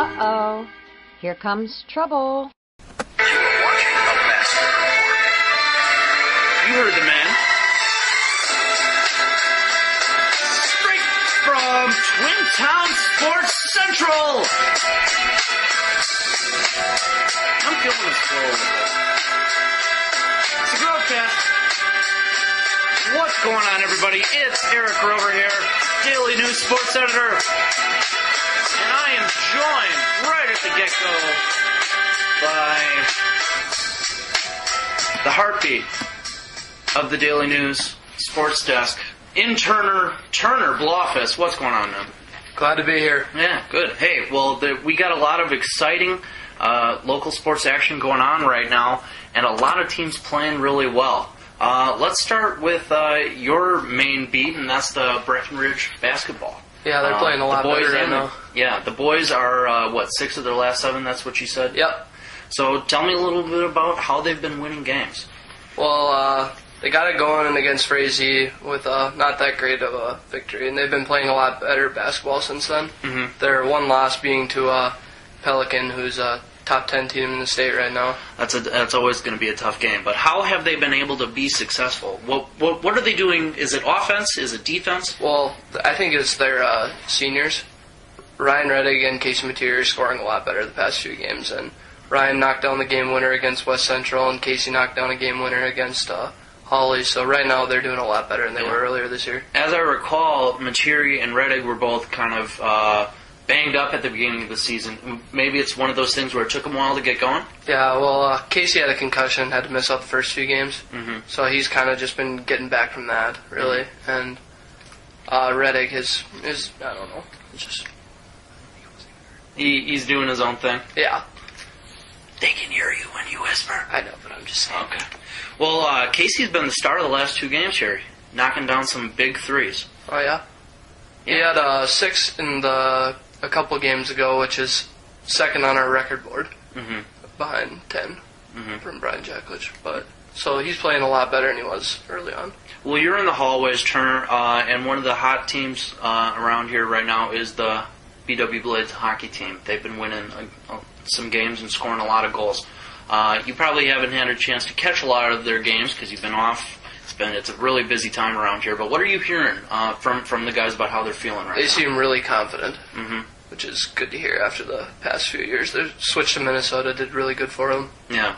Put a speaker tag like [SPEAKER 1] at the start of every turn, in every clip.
[SPEAKER 1] Uh-oh. Here comes trouble.
[SPEAKER 2] You are watching a basketball report.
[SPEAKER 3] You heard the man. Straight from Twin Town Sports Central. I'm feeling this flow. It's the Grovcast. What's going on, everybody? It's Eric Grover here, Daily News Sports Editor. And I am joined right at the get-go by the heartbeat of the Daily News Sports Desk, Intern Turner Blaufuss. What's going on, man?
[SPEAKER 4] Glad to be here.
[SPEAKER 3] Yeah, good. Hey, well, we got a lot of exciting local sports action going on right now, and a lot of teams playing really well. Let's start with your main beat, and that's the Breckenridge basketball.
[SPEAKER 4] Yeah, they're playing a lot better right now.
[SPEAKER 3] Yeah, the boys are, 6 of their last 7, that's what you said?
[SPEAKER 4] Yep.
[SPEAKER 3] So tell me a little bit about how they've been winning games.
[SPEAKER 4] Well, they got it going against Frazee with not that great of a victory, and they've been playing a lot better basketball since then. Mm-hmm. Their one loss being to Pelican, who's a top 10 team in the state right now.
[SPEAKER 3] That's always going to be a tough game. But how have they been able to be successful? What are they doing? Is it offense? Is it defense?
[SPEAKER 4] Well, I think it's their seniors. Ryan Reddick and Casey Mateer are scoring a lot better the past few games. And Ryan knocked down the game winner against West Central, and Casey knocked down a game winner against Hawley. So right now they're doing a lot better than they were earlier this year. As
[SPEAKER 3] I recall, Mateer and Reddick were both kind of banged up at the beginning of the season. Maybe it's one of those things where it took him a while to get going?
[SPEAKER 4] Yeah, well, Casey had a concussion, had to miss out the first few games. Mm-hmm. So he's kind of just been getting back from that, really. Mm-hmm. And Reddick is I don't know, just...
[SPEAKER 3] He's doing his own thing?
[SPEAKER 4] Yeah.
[SPEAKER 3] They can hear you when you whisper.
[SPEAKER 4] I know, but I'm just saying.
[SPEAKER 3] Okay. Well, Casey's been the star of the last 2 games here, knocking down some big threes.
[SPEAKER 4] Oh, yeah? He had 6 in a couple games ago, which is second on our record board, behind 10 from Brian Jackledge. But so he's playing a lot better than he was early on.
[SPEAKER 3] Well, you're in the hallways, Turner, and one of the hot teams around here right now is the BW Blades hockey team. They've been winning some games and scoring a lot of goals. You probably haven't had a chance to catch a lot of their games because you've been off. It's a really busy time around here. But what are you hearing from the guys about how they're feeling right now?
[SPEAKER 4] They seem really confident, which is good to hear after the past few years. Their switch to Minnesota did really good for them.
[SPEAKER 3] Yeah.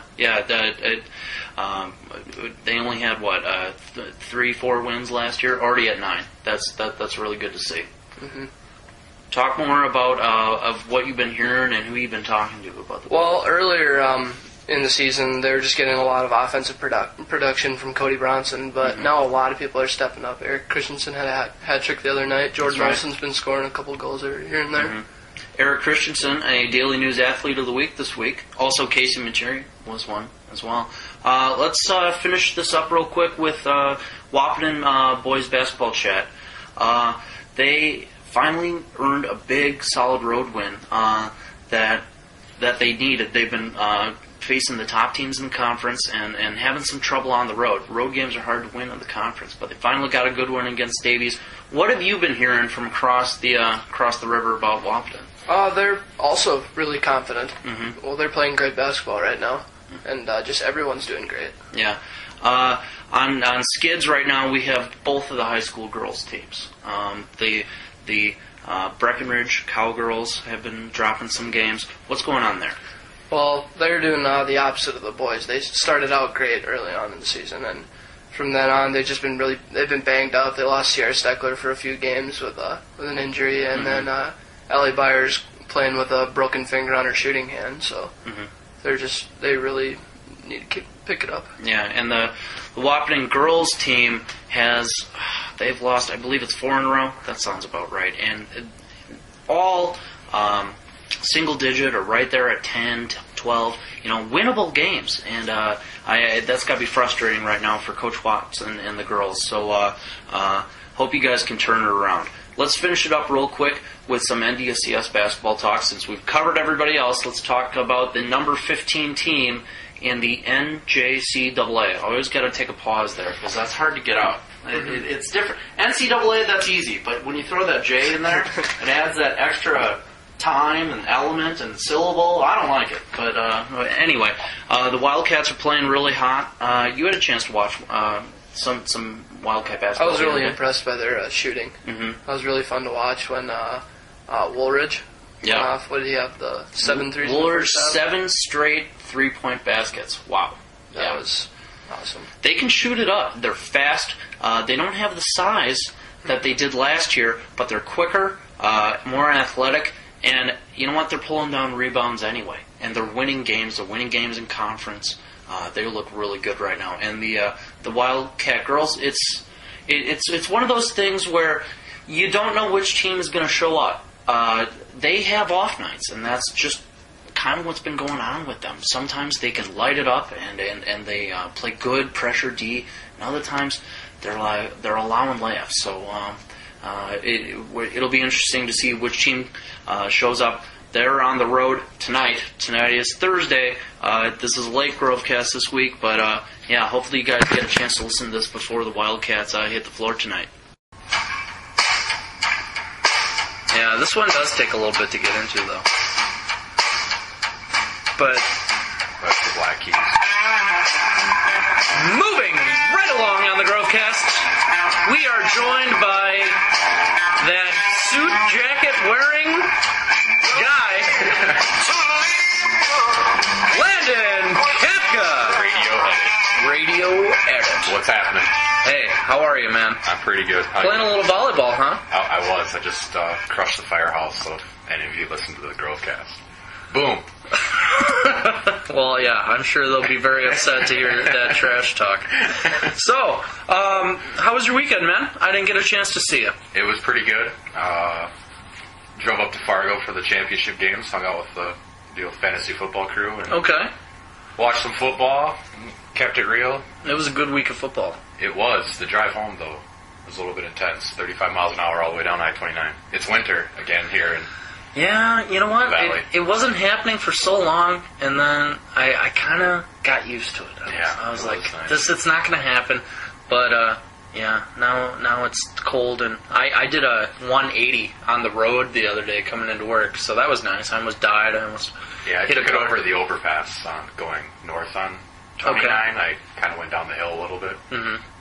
[SPEAKER 3] They only had 3-4 wins last year, already at 9. That's really good to see. Mm-hmm. Talk more about of what you've been hearing and who you've been talking to about the.
[SPEAKER 4] Well, earlier in the season, they were just getting a lot of offensive production from Cody Bronson, but now a lot of people are stepping up. Eric Christensen had a hat trick the other night. Jordan Wilson's been scoring a couple goals here and there. Mm-hmm.
[SPEAKER 3] Eric Christensen, a Daily News Athlete of the Week this week. Also, Casey Mateer was one as well. Let's finish this up real quick with Wahpeton boys basketball chat. They finally earned a big, solid road win that they needed. They've been facing the top teams in the conference and having some trouble on the road. Road games are hard to win in the conference, but they finally got a good one against Davies. What have you been hearing from across the river about Wahpeton?
[SPEAKER 4] They're also really confident. Mm-hmm. Well, they're playing great basketball right now, and just everyone's doing great.
[SPEAKER 3] Yeah. On Skids right now, we have both of the high school girls teams. The Breckenridge Cowgirls have been dropping some games. What's going on there?
[SPEAKER 4] Well, they're doing the opposite of the boys. They started out great early on in the season, and from then on, they've been banged up. They lost Sierra Steckler for a few games with an injury, and then Ellie Byers playing with a broken finger on her shooting hand. So they really need to pick it up.
[SPEAKER 3] Yeah, and the Wahpeton girls team they've lost, I believe it's 4 in a row. That sounds about right. And all single digit or right there at 10, 12, winnable games. And that's got to be frustrating right now for Coach Watts and the girls. So hope you guys can turn it around. Let's finish it up real quick with some NDSCS basketball talk. Since we've covered everybody else, let's talk about the number 15 team in the NJCAA. I always got to take a pause there because that's hard to get out. It's different. NCAA, that's easy, but when you throw that J in there, it adds that extra time and element and syllable. I don't like it. But anyway, the Wildcats are playing really hot. You had a chance to watch some Wildcat basketball.
[SPEAKER 4] I was really impressed by their shooting. That was really fun to watch when Woolridge went off. What did he have? The 7 threes?
[SPEAKER 3] Woolridge, 7 straight 3-point baskets. Wow.
[SPEAKER 4] That was awesome.
[SPEAKER 3] They can shoot it up. They're fast. They don't have the size that they did last year, but they're quicker, more athletic, and you know what? They're pulling down rebounds anyway, and they're winning games. They're winning games in conference. They look really good right now. And the Wildcat girls, it's one of those things where you don't know which team is going to show up. They have off nights, and that's just kind of what's been going on with them. Sometimes they can light it up and they play good pressure D, and other times they're allowing layups. So it'll be interesting to see which team shows up. They're on the road tonight. Tonight is Thursday. This is a late Grovcast this week, but yeah, hopefully you guys get a chance to listen to this before the Wildcats hit the floor tonight. Yeah, this one does take a little bit to get into, though. But
[SPEAKER 2] That's the Black Keys.
[SPEAKER 3] moving right along on the Grovecast, we are joined by that suit jacket wearing guy, Landon Kafka. Radio edit.
[SPEAKER 2] What's happening?
[SPEAKER 3] Hey, how are you, man?
[SPEAKER 2] I'm pretty good.
[SPEAKER 3] Playing a little volleyball, huh?
[SPEAKER 2] I was. I just crushed the firehouse, so if any of you listen to the Grovecast. Boom.
[SPEAKER 3] Well, yeah, I'm sure they'll be very upset to hear that trash talk. So, how was your weekend, man? I didn't get a chance to see you.
[SPEAKER 2] It was pretty good. Drove up to Fargo for the championship games, hung out with the fantasy football crew, and
[SPEAKER 3] Okay.
[SPEAKER 2] watched some football, kept it real.
[SPEAKER 3] It was a good week of football.
[SPEAKER 2] It was. The drive home, though, was a little bit intense. 35 miles an hour all the way down I-29. It's winter again here, and
[SPEAKER 3] Yeah, you know what?
[SPEAKER 2] Valley.
[SPEAKER 3] It wasn't happening for so long, and then I kind of got used to it. I was
[SPEAKER 2] it
[SPEAKER 3] like,
[SPEAKER 2] was nice.
[SPEAKER 3] it's not going to happen. But, yeah, now it's cold, and I did a 180 on the road the other day coming into work, so that was nice. I almost died. I almost
[SPEAKER 2] I
[SPEAKER 3] hit
[SPEAKER 2] took
[SPEAKER 3] a
[SPEAKER 2] it
[SPEAKER 3] car.
[SPEAKER 2] over the overpass going north on 29.
[SPEAKER 3] Okay.
[SPEAKER 2] I kind of went down the hill a little bit,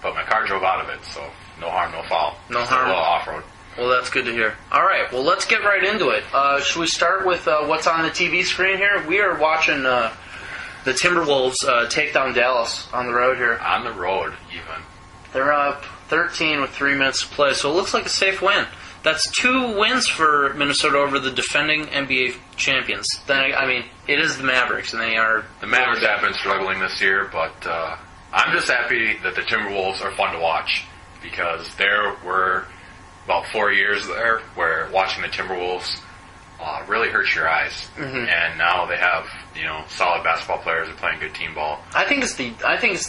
[SPEAKER 2] but my car drove out of it, so no harm, no foul.
[SPEAKER 3] No
[SPEAKER 2] Just
[SPEAKER 3] harm.
[SPEAKER 2] a little off-road.
[SPEAKER 3] Well, that's good to hear. All right, well, let's get right into it. Should we start with what's on the TV screen here? We are watching the Timberwolves take down Dallas on the road here.
[SPEAKER 2] On the road, even.
[SPEAKER 3] They're up 13 with 3 minutes to play, so it looks like a safe win. That's 2 wins for Minnesota over the defending NBA champions. Then, I mean, it is the Mavericks, and they are...
[SPEAKER 2] The Mavericks have been struggling this year, but I'm just happy that the Timberwolves are fun to watch, because there were about 4 years there where watching the Timberwolves really hurts your eyes. And now they have, solid basketball players and playing good team ball.
[SPEAKER 3] I think it's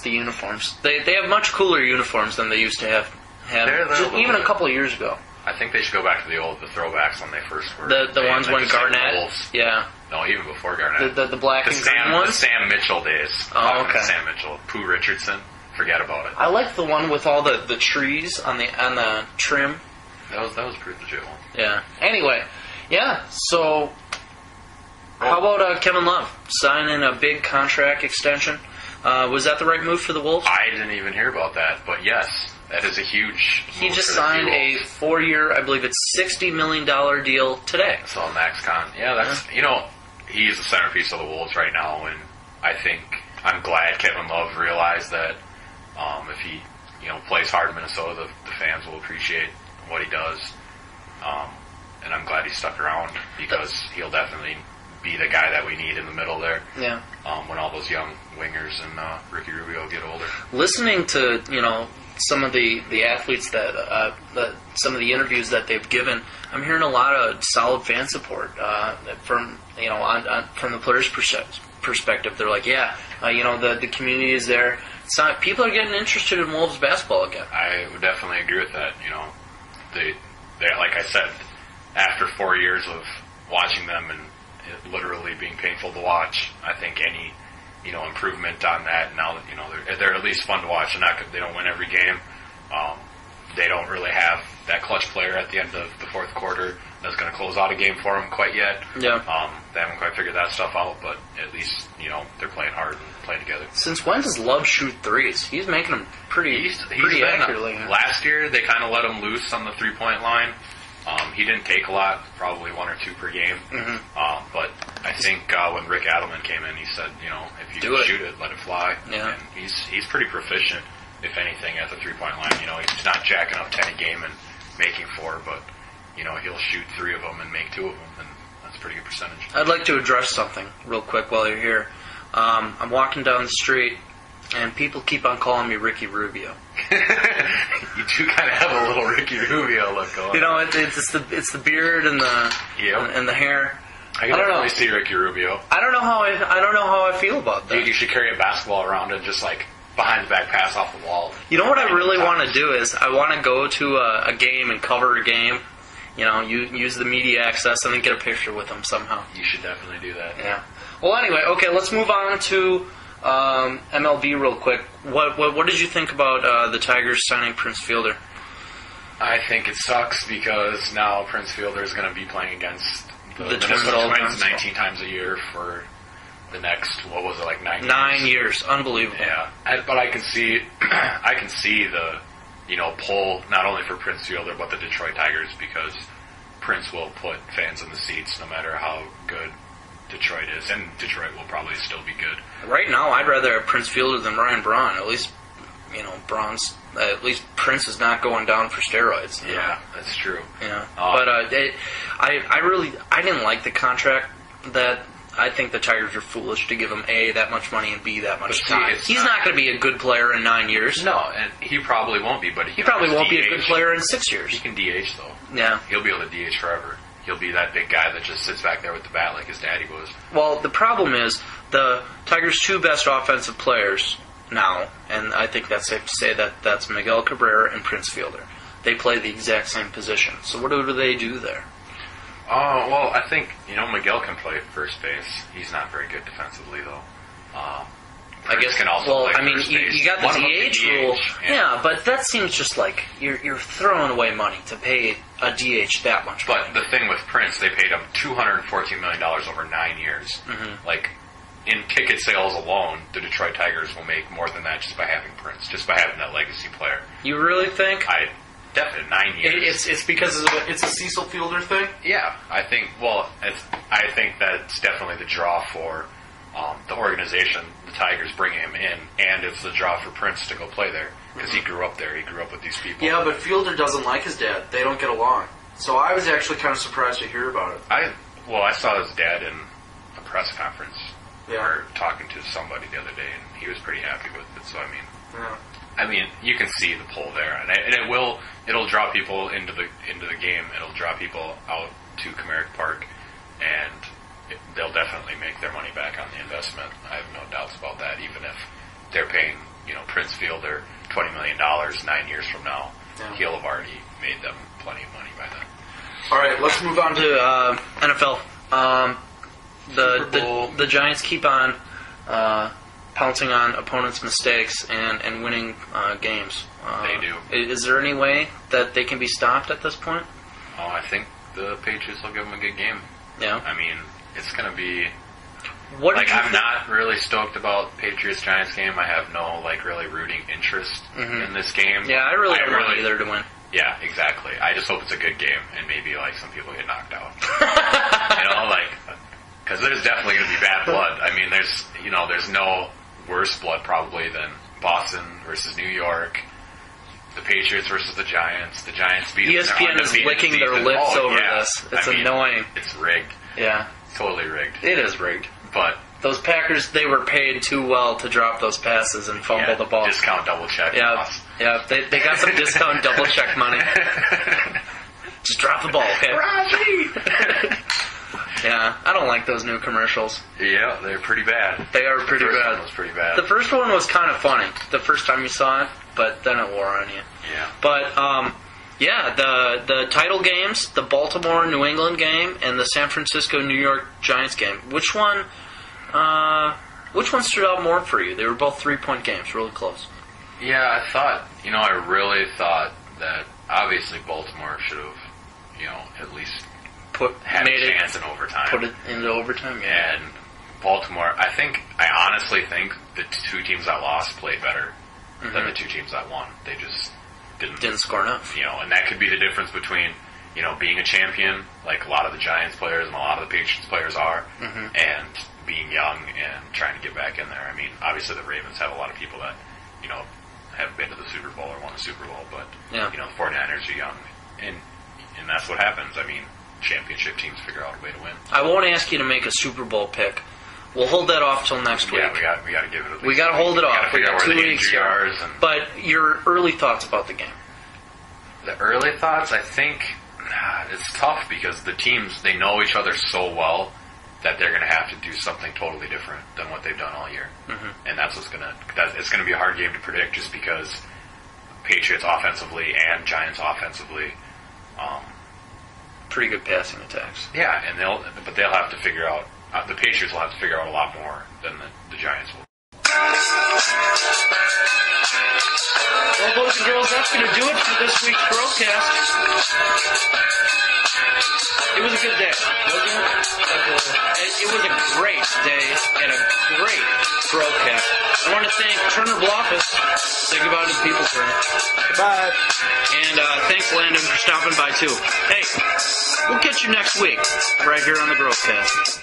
[SPEAKER 3] the uniforms. They have much cooler uniforms than they used to have
[SPEAKER 2] They're
[SPEAKER 3] just even a couple of years ago.
[SPEAKER 2] I think they should go back to the throwbacks when they first were.
[SPEAKER 3] The ones when
[SPEAKER 2] like Sam
[SPEAKER 3] Garnett,
[SPEAKER 2] Wolves.
[SPEAKER 3] yeah,
[SPEAKER 2] No, even before Garnett.
[SPEAKER 3] the black and green
[SPEAKER 2] The
[SPEAKER 3] ones.
[SPEAKER 2] Sam Mitchell days.
[SPEAKER 3] Oh,
[SPEAKER 2] Talking
[SPEAKER 3] okay.
[SPEAKER 2] to Sam Mitchell, Pooh Richardson. Forget about it.
[SPEAKER 3] I like the one with all the trees on the trim.
[SPEAKER 2] That was a pretty legit one.
[SPEAKER 3] Yeah. Anyway, yeah. So, how about Kevin Love signing a big contract extension? Was that the right move for the Wolves?
[SPEAKER 2] I didn't even hear about that, but yes, that is a huge.
[SPEAKER 3] He
[SPEAKER 2] move
[SPEAKER 3] just
[SPEAKER 2] for the
[SPEAKER 3] signed a
[SPEAKER 2] Wolves.
[SPEAKER 3] 4-year, I believe it's $60 million deal today.
[SPEAKER 2] I saw Max Con. Yeah, that's he's the centerpiece of the Wolves right now, and I'm glad Kevin Love realized that if he plays hard in Minnesota, the fans will appreciate what he does, and I'm glad he stuck around because he'll definitely be the guy that we need in the middle there.
[SPEAKER 3] Yeah.
[SPEAKER 2] When all those young wingers and Ricky Rubio get older.
[SPEAKER 3] Listening to some of the athletes that some of the interviews that they've given, I'm hearing a lot of solid fan support from from the players' perspective. They're like, the community is there. It's not, people are getting interested in Wolves basketball again.
[SPEAKER 2] I would definitely agree with that. They like I said, after 4 years of watching them and it literally being painful to watch, I think any improvement on that now that they're at least fun to watch. They don't win every game. They don't really have that clutch player at the end of the fourth quarter that's going to close out a game for them quite yet.
[SPEAKER 3] Yeah.
[SPEAKER 2] They haven't quite figured that stuff out, but at least, they're playing hard and playing together.
[SPEAKER 3] Since when does Love shoot threes? He's making them pretty accurately.
[SPEAKER 2] Last year, they kind of let him loose on the three-point line. He didn't take a lot, probably 1 or 2 per game.
[SPEAKER 3] Mm-hmm.
[SPEAKER 2] But I think when Rick Adelman came in, he said, if you can shoot it, let it fly.
[SPEAKER 3] Yeah.
[SPEAKER 2] And he's pretty proficient, if anything, at the three-point line. He's not jacking up 10 a game and making 4, but he'll shoot 3 of them and make 2 of them, and that's a pretty good percentage.
[SPEAKER 3] I'd like to address something real quick while you're here. I'm walking down the street, and people keep on calling me Ricky Rubio.
[SPEAKER 2] You do kind of have a little Ricky Rubio look going.
[SPEAKER 3] It's the beard and the hair.
[SPEAKER 2] I can definitely see Ricky Rubio.
[SPEAKER 3] I don't know how I feel about that.
[SPEAKER 2] Dude, you should carry a basketball around and just behind the back pass off the wall.
[SPEAKER 3] You know what I really want to do is I want to go to a game and cover a game. Use the media access and then get a picture with them somehow.
[SPEAKER 2] You should definitely do that.
[SPEAKER 3] Yeah. Well, anyway, okay, let's move on to MLB real quick. What did you think about the Tigers signing Prince Fielder?
[SPEAKER 2] I think it sucks because now Prince Fielder is going to be playing against the
[SPEAKER 3] Minnesota
[SPEAKER 2] Twins 19 times a year for the next 9 years?
[SPEAKER 3] 9 years. Unbelievable.
[SPEAKER 2] Yeah. But I can see the pull not only for Prince Fielder but the Detroit Tigers, because Prince will put fans in the seats no matter how good Detroit is, and Detroit will probably still be good.
[SPEAKER 3] Right now, I'd rather have Prince Fielder than Ryan Braun. At least, at least Prince is not going down for steroids.
[SPEAKER 2] Yeah, that's true.
[SPEAKER 3] Yeah, but I didn't like the contract. That I think the Tigers are foolish to give him that much money and that much time. He's not going to be a good player in 9 years.
[SPEAKER 2] No, and he probably won't be. But
[SPEAKER 3] he probably won't be a good player in 6 years.
[SPEAKER 2] He can DH though.
[SPEAKER 3] Yeah,
[SPEAKER 2] he'll be able to DH forever. He'll be that big guy that just sits back there with the bat like his daddy was.
[SPEAKER 3] Well, the problem is the Tigers' 2 best offensive players now, and I think that's safe to say that's Miguel Cabrera and Prince Fielder. They play the exact same position. So what do they do there?
[SPEAKER 2] Oh, well, I think, Miguel can play first base. He's not very good defensively, though.
[SPEAKER 3] I guess.
[SPEAKER 2] Can also play first base.
[SPEAKER 3] You got the DH rule. Yeah, but that seems just like you're throwing away money to pay a DH that much money.
[SPEAKER 2] But the thing with Prince, they paid him $214 million over 9 years.
[SPEAKER 3] Mm-hmm.
[SPEAKER 2] In ticket sales alone, the Detroit Tigers will make more than that just by having Prince, just by having that legacy player.
[SPEAKER 3] You really think?
[SPEAKER 2] Definitely 9 years.
[SPEAKER 3] It's because it's a Cecil Fielder thing?
[SPEAKER 2] Yeah, I think that's definitely the draw for the organization, the Tigers bringing him in, and it's the draw for Prince to go play there, because he grew up there, he grew up with these people.
[SPEAKER 3] Yeah, but Fielder doesn't like his dad. They don't get along. So I was actually kind of surprised to hear about it.
[SPEAKER 2] I saw his dad in a press conference,
[SPEAKER 3] yeah,
[SPEAKER 2] or talking to somebody the other day, and he was pretty happy with it, so
[SPEAKER 3] yeah.
[SPEAKER 2] You can see the pull there, and it'll draw people into the game. It'll draw people out to Comerica Park, and they'll definitely make their money back on the investment. I have no doubts about that. Even if they're paying Prince Fielder $20 million 9 years from now, he'll have already made them plenty of money by then.
[SPEAKER 3] All right, let's move on to NFL. The Giants keep on pouncing on opponents' mistakes and winning games.
[SPEAKER 2] They do.
[SPEAKER 3] Is there any way that they can be stopped at this point?
[SPEAKER 2] Oh, I think the Patriots will give them a good game.
[SPEAKER 3] Yeah.
[SPEAKER 2] It's going to be...
[SPEAKER 3] I'm
[SPEAKER 2] not really stoked about Patriots-Giants game. I have no, really rooting interest in this game.
[SPEAKER 3] Yeah, I really don't want either to win.
[SPEAKER 2] Yeah, exactly. I just hope it's a good game and maybe, some people get knocked out. Because there's definitely going to be bad blood. There's no worse blood probably than Boston versus New York, the Patriots versus the Giants. The Giants beat them.
[SPEAKER 3] ESPN is licking their lips over this. It's annoying.
[SPEAKER 2] It's rigged.
[SPEAKER 3] Yeah.
[SPEAKER 2] Totally rigged.
[SPEAKER 3] It is rigged.
[SPEAKER 2] But
[SPEAKER 3] those Packers, they were paid too well to drop those passes and fumble the ball.
[SPEAKER 2] Discount double check.
[SPEAKER 3] Yeah, they got some discount double check money. Just drop the ball, okay? Yeah, I don't like those new commercials.
[SPEAKER 2] Yeah, they're pretty bad.
[SPEAKER 3] They are pretty bad.
[SPEAKER 2] The first one was pretty bad.
[SPEAKER 3] The first one was kind of funny the first time you saw it, but then it wore on you.
[SPEAKER 2] Yeah.
[SPEAKER 3] But the title games, the Baltimore-New England game, and the San Francisco-New York Giants game. Which one stood out more for you? They were both 3-point games, really close.
[SPEAKER 2] Yeah, I really thought that obviously Baltimore should have, at least had a chance in overtime.
[SPEAKER 3] Put it into overtime, yeah.
[SPEAKER 2] And Baltimore, I honestly think the two teams that lost played better than the two teams that won. They just didn't
[SPEAKER 3] score enough.
[SPEAKER 2] And that could be the difference between, being a champion, like a lot of the Giants players and a lot of the Patriots players are, and being young and trying to get back in there. I mean, obviously the Ravens have a lot of people that, have been to the Super Bowl or won the Super Bowl, but, the 49ers are young. And that's what happens. I mean, championship teams figure out a way to win.
[SPEAKER 3] I won't ask you to make a Super Bowl pick. We'll hold that off till next week.
[SPEAKER 2] Yeah, we got to give it. At least
[SPEAKER 3] we got to hold it off.
[SPEAKER 2] We got to figure out where the
[SPEAKER 3] weeks
[SPEAKER 2] injury are.
[SPEAKER 3] But your early thoughts about the game?
[SPEAKER 2] The early thoughts, I think, it's tough because the teams, they know each other so well that they're going to have to do something totally different than what they've done all year. And that's what's it's going to be a hard game to predict just because Patriots offensively and Giants offensively,
[SPEAKER 3] pretty good passing attacks.
[SPEAKER 2] Yeah, and they'll have to figure out. The Patriots will have to figure out a lot more than the Giants will.
[SPEAKER 3] Well, boys and girls, that's going to do it for this week's Grovcast. It was a good day, wasn't it? It was a great day and a great Grovcast. I want to thank Turner Blaufuss. Say goodbye to the people, Turner.
[SPEAKER 4] Goodbye.
[SPEAKER 3] And thanks, Landon, for stopping by, too. Hey, we'll catch you next week, right here on the Grovcast.